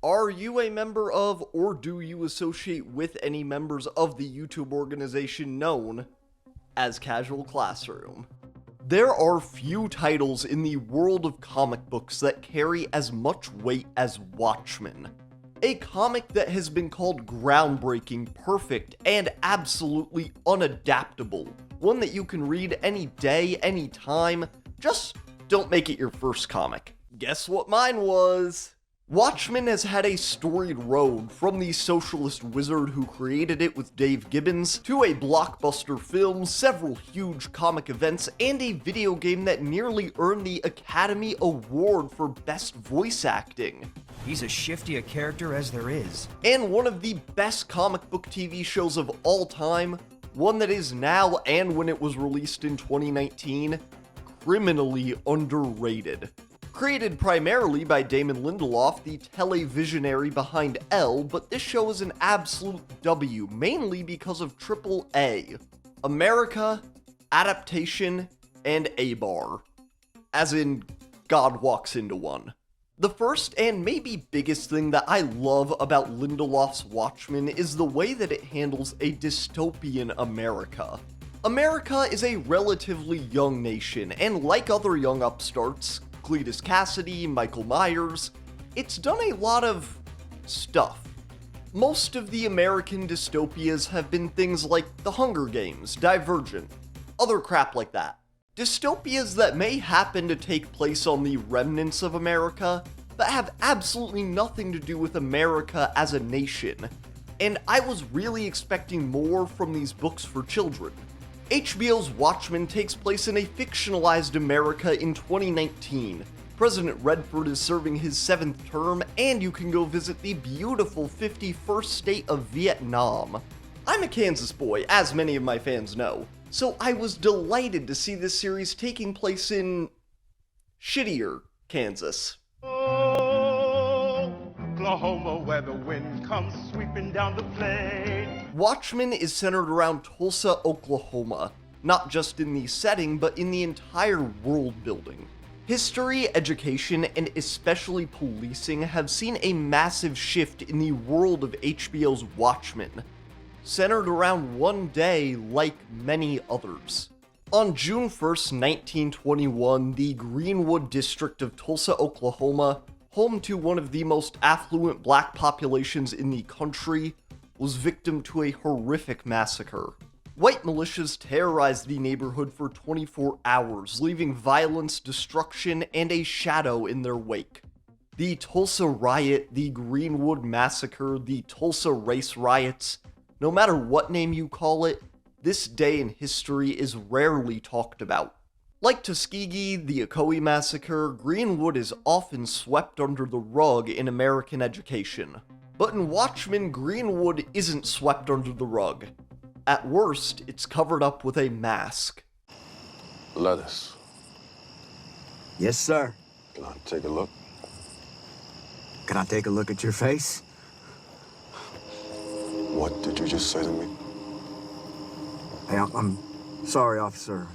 Are you a member of, or do you associate with any members of the YouTube organization known as Casual Classroom? There are few titles in the world of comic books that carry as much weight as Watchmen. A comic that has been called groundbreaking, perfect, and absolutely unadaptable. One that you can read any day, any time. Just don't make it your first comic. Guess what mine was? Watchmen has had a storied road, from the socialist wizard who created it with Dave Gibbons, to a blockbuster film, several huge comic events, and a video game that nearly earned the Academy Award for Best Voice Acting. He's as shifty a character as there is. And one of the best comic book TV shows of all time, one that is now, and when it was released in 2019, criminally underrated. Created primarily by Damon Lindelof, the televisionary behind Elle, but this show is an absolute W, mainly because of triple A. America, adaptation, and A-bar. As in, God walks into one. The first and maybe biggest thing that I love about Lindelof's Watchmen is the way that it handles a dystopian America. America is a relatively young nation, and like other young upstarts, Cletus Cassidy, Michael Myers, it's done a lot of stuff. Most of the American dystopias have been things like The Hunger Games, Divergent, other crap like that. Dystopias that may happen to take place on the remnants of America, but have absolutely nothing to do with America as a nation. And I was really expecting more from these books for children. HBO's Watchmen takes place in a fictionalized America in 2019. President Redford is serving his 7th term, and you can go visit the beautiful 51st state of Vietnam. I'm a Kansas boy, as many of my fans know, so I was delighted to see this series taking place in shittier Kansas. Oklahoma, where the wind comes sweeping down the plain. Watchmen is centered around Tulsa, Oklahoma, not just in the setting, but in the entire world building. History, education, and especially policing have seen a massive shift in the world of HBO's Watchmen, centered around one day like many others. On June 1st, 1921, the Greenwood district of Tulsa, Oklahoma, home to one of the most affluent black populations in the country, was victim to a horrific massacre. White militias terrorized the neighborhood for 24 hours, leaving violence, destruction, and a shadow in their wake. The Tulsa Riot, the Greenwood Massacre, the Tulsa Race Riots, no matter what name you call it, this day in history is rarely talked about. Like Tuskegee, the Ocoee Massacre, Greenwood is often swept under the rug in American education. But in Watchmen, Greenwood isn't swept under the rug. At worst, it's covered up with a mask. Lettuce. Yes, sir. Can I take a look? Can I take a look at your face? What did you just say to me? Hey, I'm sorry, officer.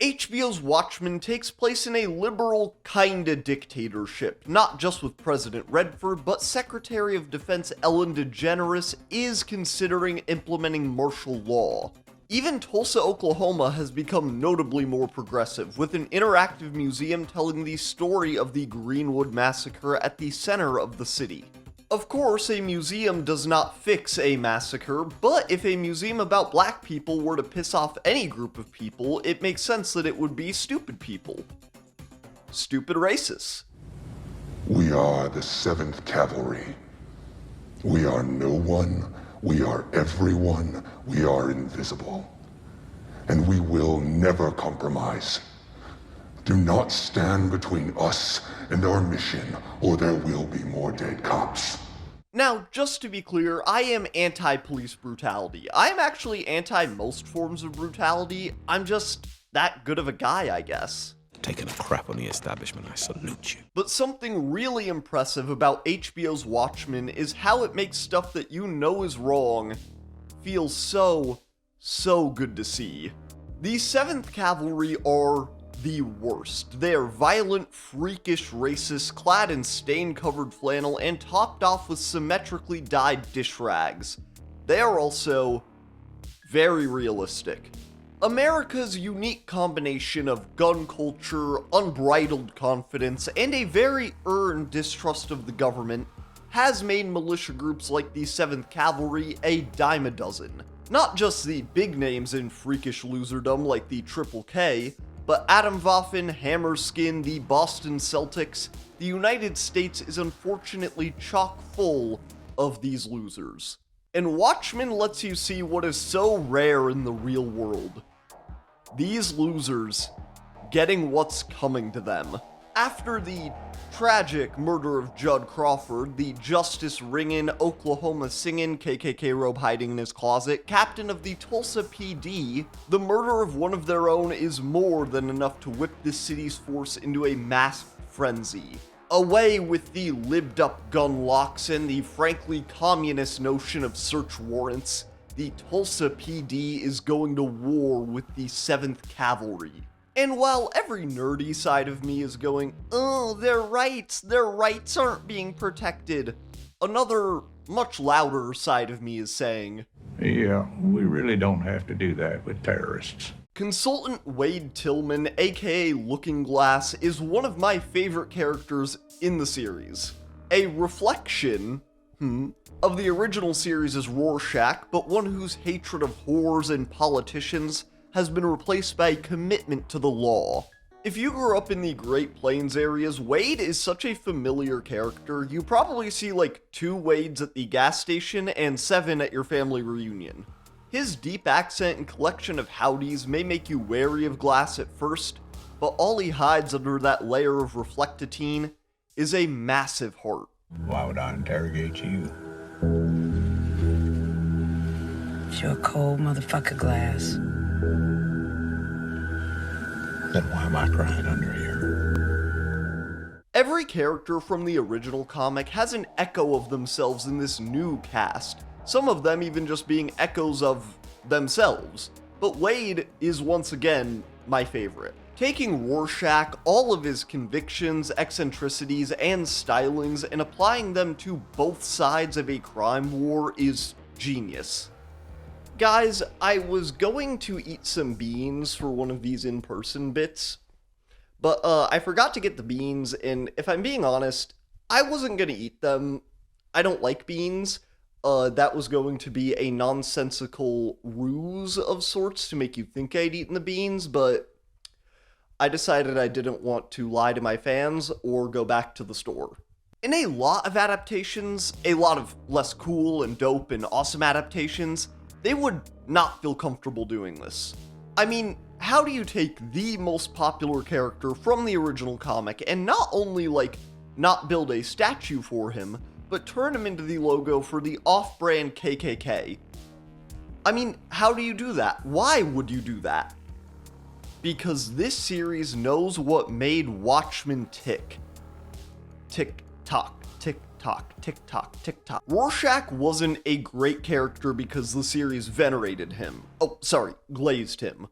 HBO's Watchmen takes place in a liberal kinda dictatorship, not just with President Redford, but Secretary of Defense Ellen DeGeneres is considering implementing martial law. Even Tulsa, Oklahoma has become notably more progressive, with an interactive museum telling the story of the Greenwood Massacre at the center of the city. Of course, a museum does not fix a massacre, but if a museum about black people were to piss off any group of people, it makes sense that it would be stupid people. Stupid racists. We are the 7th Cavalry. We are no one, we are everyone, we are invisible. And we will never compromise. Do not stand between us and our mission, or there will be more dead cops. Now, just to be clear, I am anti-police brutality. I am actually anti most forms of brutality. I'm just that good of a guy, I guess. Taking a crap on the establishment, I salute you. But something really impressive about HBO's Watchmen is how it makes stuff that you know is wrong feel so good to see. The 7th Cavalry are the worst. They are violent, freakish racists, clad in stain-covered flannel and topped off with symmetrically dyed dish rags. They are also very realistic. America's unique combination of gun culture, unbridled confidence, and a very earned distrust of the government has made militia groups like the 7th Cavalry a dime a dozen. Not just the big names in freakish loserdom like the Triple K, but Atomwaffen, Hammerskin, the Boston Celtics. The United States is unfortunately chock full of these losers. And Watchmen lets you see what is so rare in the real world. These losers getting what's coming to them. After the tragic murder of Judd Crawford, the justice ringing, Oklahoma singing, KKK robe hiding in his closet, captain of the Tulsa PD, the murder of one of their own is more than enough to whip this city's force into a mass frenzy. Away with the libbed-up gun locks and the frankly communist notion of search warrants, the Tulsa PD is going to war with the 7th Cavalry. And while every nerdy side of me is going, oh, their rights aren't being protected, another, much louder side of me is saying, yeah, we really don't have to do that with terrorists. Consultant Wade Tillman, aka Looking Glass, is one of my favorite characters in the series. A reflection, of the original series' Rorschach, but one whose hatred of whores and politicians has been replaced by a commitment to the law. If you grew up in the Great Plains areas, Wade is such a familiar character. You probably see like 2 Wades at the gas station and 7 at your family reunion. His deep accent and collection of howdies may make you wary of Glass at first, but all he hides under that layer of reflectitine is a massive heart. Why would I interrogate you? You're a cold motherfucker, Glass. Then why am I crying under here? Every character from the original comic has an echo of themselves in this new cast, some of them even just being echoes of themselves. But Wade is once again my favorite. Taking Rorschach, all of his convictions, eccentricities, and stylings, and applying them to both sides of a crime war is genius. Guys, I was going to eat some beans for one of these in-person bits, but I forgot to get the beans, and if I'm being honest, I wasn't gonna eat them. I don't like beans. That was going to be a nonsensical ruse of sorts to make you think I'd eaten the beans, but I decided I didn't want to lie to my fans or go back to the store. In a lot of adaptations, a lot of less cool and dope and awesome adaptations, they would not feel comfortable doing this. I mean, how do you take the most popular character from the original comic and not only, like, not build a statue for him, but turn him into the logo for the off-brand KKK? I mean, how do you do that? Why would you do that? Because this series knows what made Watchmen tick. Tik Tok. Tik Tok, Tik Tok, Tik Tok. Rorschach wasn't a great character because the series venerated him. Glazed him.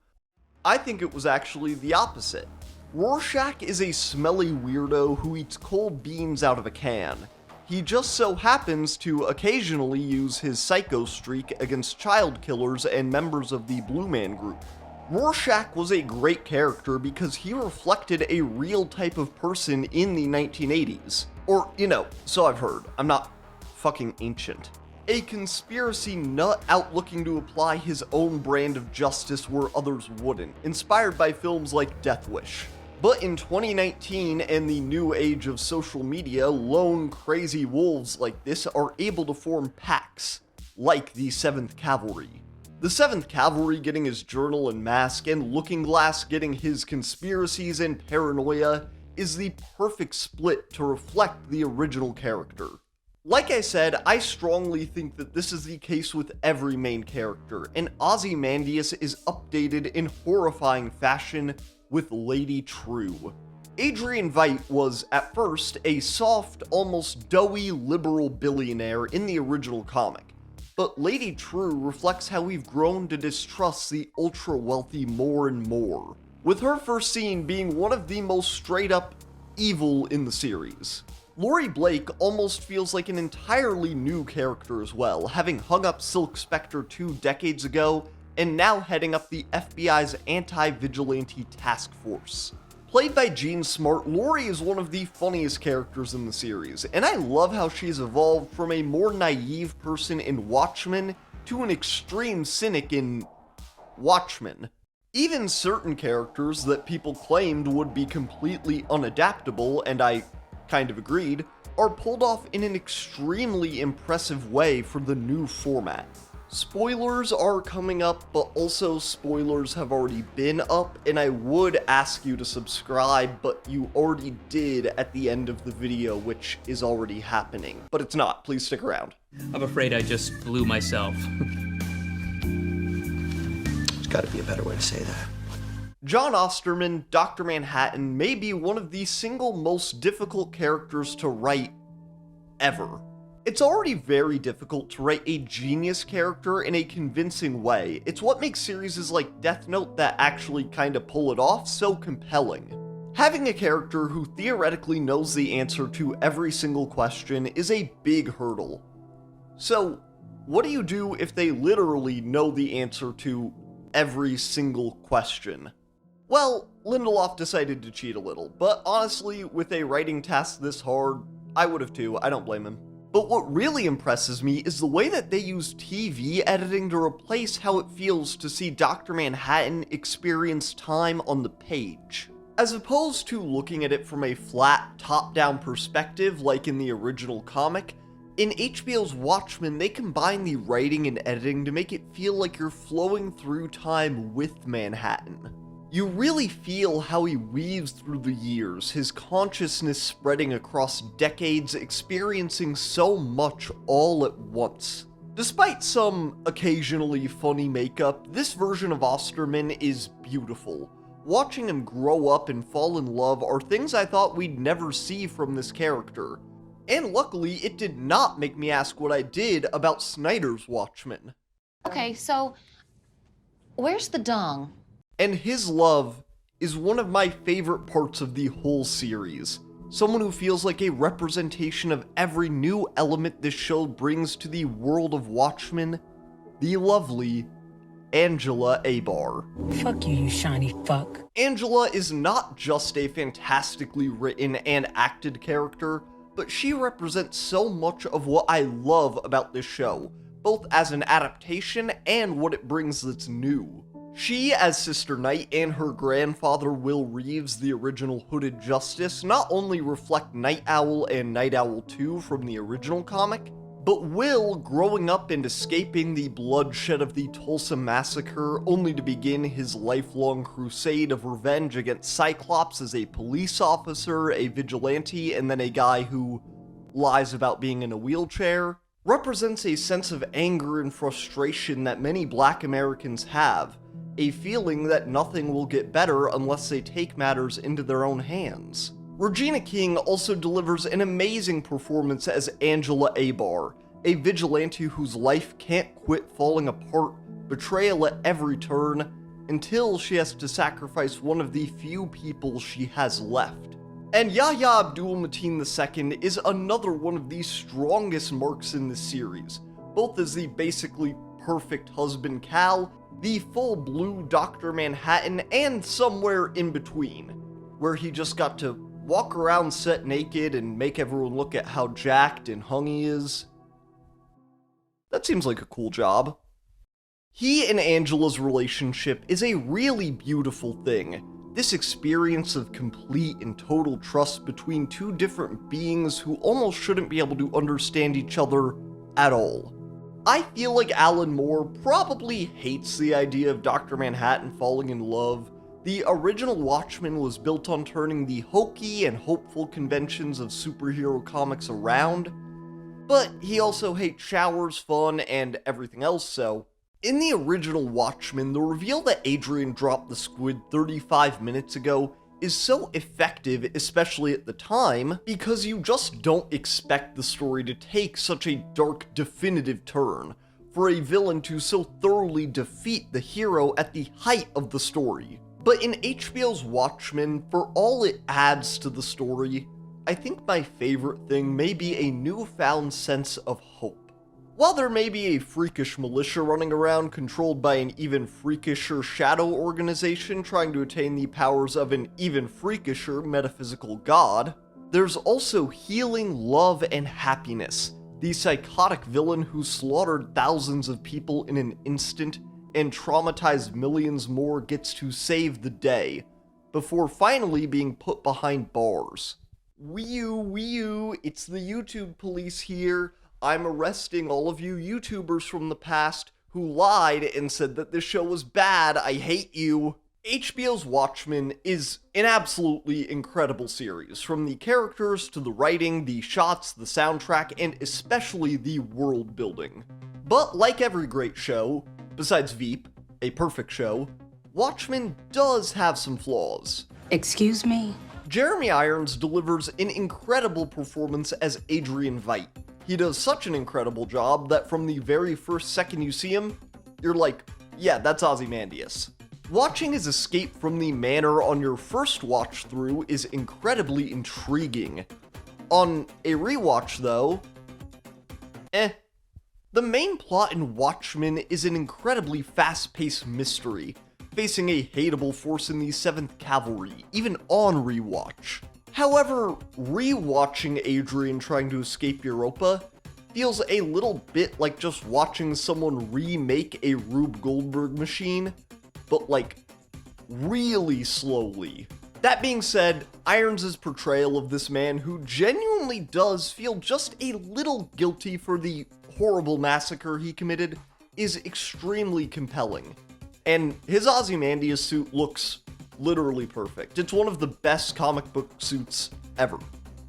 I think it was actually the opposite. Rorschach is a smelly weirdo who eats cold beans out of a can. He just so happens to occasionally use his psycho streak against child killers and members of the Blue Man Group. Rorschach was a great character because he reflected a real type of person in the 1980s. Or, so I've heard. I'm not fucking ancient. A conspiracy nut out looking to apply his own brand of justice where others wouldn't, inspired by films like Death Wish. But in 2019 and the new age of social media, lone crazy wolves like this are able to form packs, like the 7th Cavalry. The 7th Cavalry getting his journal and mask, and Looking Glass getting his conspiracies and paranoia, is the perfect split to reflect the original character. Like I said, I strongly think that this is the case with every main character, and Ozymandias is updated in horrifying fashion with Lady True. Adrian Veidt was, at first, a soft, almost doughy liberal billionaire in the original comic, but Lady True reflects how we've grown to distrust the ultra-wealthy more and more. with her first scene being one of the most straight up evil in the series. Laurie Blake almost feels like an entirely new character as well, having hung up Silk Spectre 2 decades ago and now heading up the FBI's anti-vigilante task force. Played by Jean Smart, Laurie is one of the funniest characters in the series, and I love how she's evolved from a more naive person in Watchmen to an extreme cynic in Watchmen. Even certain characters that people claimed would be completely unadaptable, and I kind of agreed, are pulled off in an extremely impressive way for the new format. Spoilers are coming up, but also spoilers have already been up, and I would ask you to subscribe, but you already did at the end of the video, which is already happening. But it's not, please stick around. I'm afraid I just blew myself. There's gotta be a better way to say that. John Osterman, Dr. Manhattan, may be one of the single most difficult characters to write ever. It's already very difficult to write a genius character in a convincing way. It's what makes series like Death Note that actually kinda pull it off so compelling. Having a character who theoretically knows the answer to every single question is a big hurdle. So, what do you do if they literally know the answer to every single question? Well, Lindelof decided to cheat a little, but honestly, with a writing task this hard, I would have too, I don't blame him. But what really impresses me is the way that they use TV editing to replace how it feels to see Dr. Manhattan experience time on the page. As opposed to looking at it from a flat, top-down perspective like in the original comic, in HBO's Watchmen, they combine the writing and editing to make it feel like you're flowing through time with Manhattan. You really feel how he weaves through the years, his consciousness spreading across decades, experiencing so much all at once. Despite some occasionally funny makeup, this version of Osterman is beautiful. Watching him grow up and fall in love are things I thought we'd never see from this character. And luckily, it did not make me ask what I did about Snyder's Watchmen. Okay, so where's the dong? And his love is one of my favorite parts of the whole series. Someone who feels like a representation of every new element this show brings to the world of Watchmen, the lovely Angela Abar. Fuck you, you shiny fuck. Angela is not just a fantastically written and acted character, but she represents so much of what I love about this show, both as an adaptation and what it brings that's new. She, as Sister Night, and her grandfather Will Reeves, the original Hooded Justice, not only reflect Night Owl and Night Owl 2 from the original comic, but Will growing up and escaping the bloodshed of the Tulsa massacre, only to begin his lifelong crusade of revenge against Cyclops as a police officer, a vigilante, and then a guy who lies about being in a wheelchair, represents a sense of anger and frustration that many Black Americans have, a feeling that nothing will get better unless they take matters into their own hands. Regina King also delivers an amazing performance as Angela Abar, a vigilante whose life can't quit falling apart, betrayal at every turn, until she has to sacrifice one of the few people she has left. And Yahya Abdul-Mateen II is another one of the strongest marks in this series, both as the basically perfect husband Cal, the full blue Dr. Manhattan, and somewhere in between, where he just got to walk around set naked and make everyone look at how jacked and hung he is. That seems like a cool job. He and Angela's relationship is a really beautiful thing. This experience of complete and total trust between two different beings who almost shouldn't be able to understand each other at all. I feel like Alan Moore probably hates the idea of Dr. Manhattan falling in love. The original Watchmen was built on turning the hokey and hopeful conventions of superhero comics around, but he also hates showers, fun, and everything else, so. In the original Watchmen, the reveal that Adrian dropped the squid 35 minutes ago is so effective, especially at the time, because you just don't expect the story to take such a dark, definitive turn, for a villain to so thoroughly defeat the hero at the height of the story. But in HBO's Watchmen, for all it adds to the story, I think my favorite thing may be a newfound sense of hope. While there may be a freakish militia running around controlled by an even freakisher shadow organization trying to attain the powers of an even freakisher metaphysical god, there's also healing, love, and happiness. The psychotic villain who slaughtered thousands of people in an instant and traumatized millions more gets to save the day, before finally being put behind bars. Wee-oo, it's the YouTube police here. I'm arresting all of you YouTubers from the past who lied and said that this show was bad. I hate you. HBO's Watchmen is an absolutely incredible series, from the characters to the writing, the shots, the soundtrack, and especially the world building. But like every great show, besides Veep, a perfect show, Watchmen does have some flaws. Excuse me? Jeremy Irons delivers an incredible performance as Adrian Veidt. He does such an incredible job that from the very first second you see him, you're like, yeah, that's Ozymandias. Watching his escape from the manor on your first watch through is incredibly intriguing. On a rewatch though, The main plot in Watchmen is an incredibly fast-paced mystery, facing a hateable force in the 7th Cavalry, even on rewatch. However, rewatching Adrian trying to escape Europa feels a little bit like just watching someone remake a Rube Goldberg machine, but like, really slowly. That being said, Irons' portrayal of this man who genuinely does feel just a little guilty for the horrible massacre he committed is extremely compelling. And his Ozymandias suit looks literally perfect. It's one of the best comic book suits ever.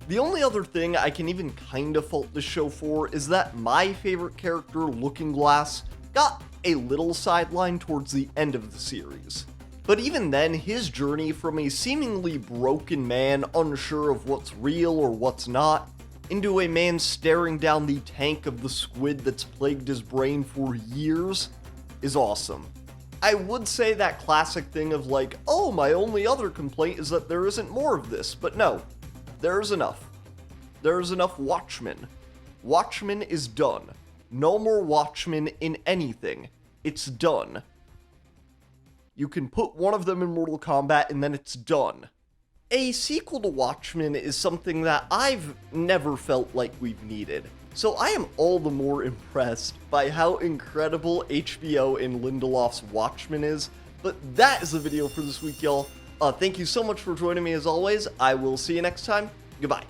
The only other thing I can even kind of fault this show for is that my favorite character, Looking Glass, got a little sidelined towards the end of the series. But even then, his journey from a seemingly broken man unsure of what's real or what's not, into a man staring down the tank of the squid that's plagued his brain for years, is awesome. I would say that classic thing of like, oh, my only other complaint is that there isn't more of this, but no, there's enough. There's enough Watchmen. Watchmen is done. No more Watchmen in anything. It's done. You can put one of them in Mortal Kombat and then it's done. A sequel to Watchmen is something that I've never felt like we've needed. So I am all the more impressed by how incredible HBO and Lindelof's Watchmen is. But that is the video for this week, y'all. Thank you so much for joining me as always. I will see you next time. Goodbye.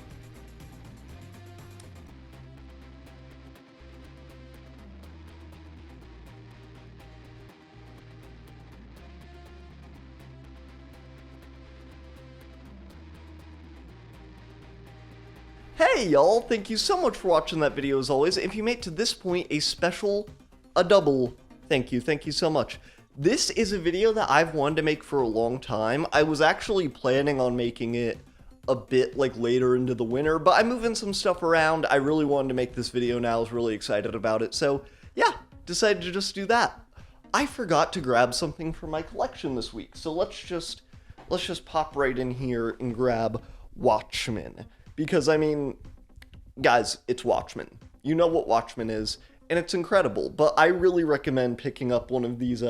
Hey y'all, thank you so much for watching that video as always. If you made it to this point, a double thank you so much. This is a video that I've wanted to make for a long time. I was actually planning on making it a bit like later into the winter, but I'm moving some stuff around. I really wanted to make this video now. I was really excited about it. So yeah, decided to just do that. I forgot to grab something from my collection this week. So let's just pop right in here and grab Watchmen. Because, I mean, guys, it's Watchmen. You know what Watchmen is, and it's incredible. But I really recommend picking up one of these,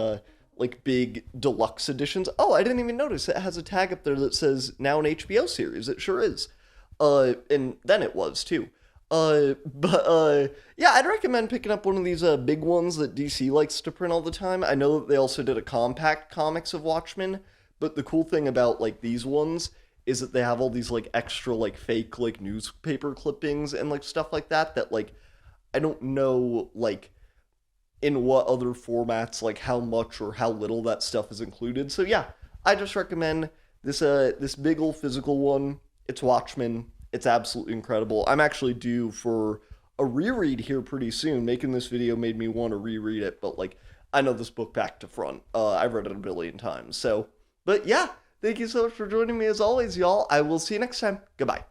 like, big deluxe editions. Oh, I didn't even notice. It has a tag up there that says, now an HBO series. It sure is. And then it was, too. Yeah, I'd recommend picking up one of these, big ones that DC likes to print all the time. I know that they also did a compact comics of Watchmen, but the cool thing about, like, these ones is that they have all these, like, extra, like, fake, like, newspaper clippings and, like, stuff like that, like, I don't know, like, in what other formats, like, how much or how little that stuff is included. So, yeah, I just recommend this, this big old physical one. It's Watchmen. It's absolutely incredible. I'm actually due for a reread here pretty soon. Making this video made me want to reread it, but, like, I know this book back to front. I've read it a billion times, so, but, yeah. Thank you so much for joining me as always, y'all. I will see you next time. Goodbye.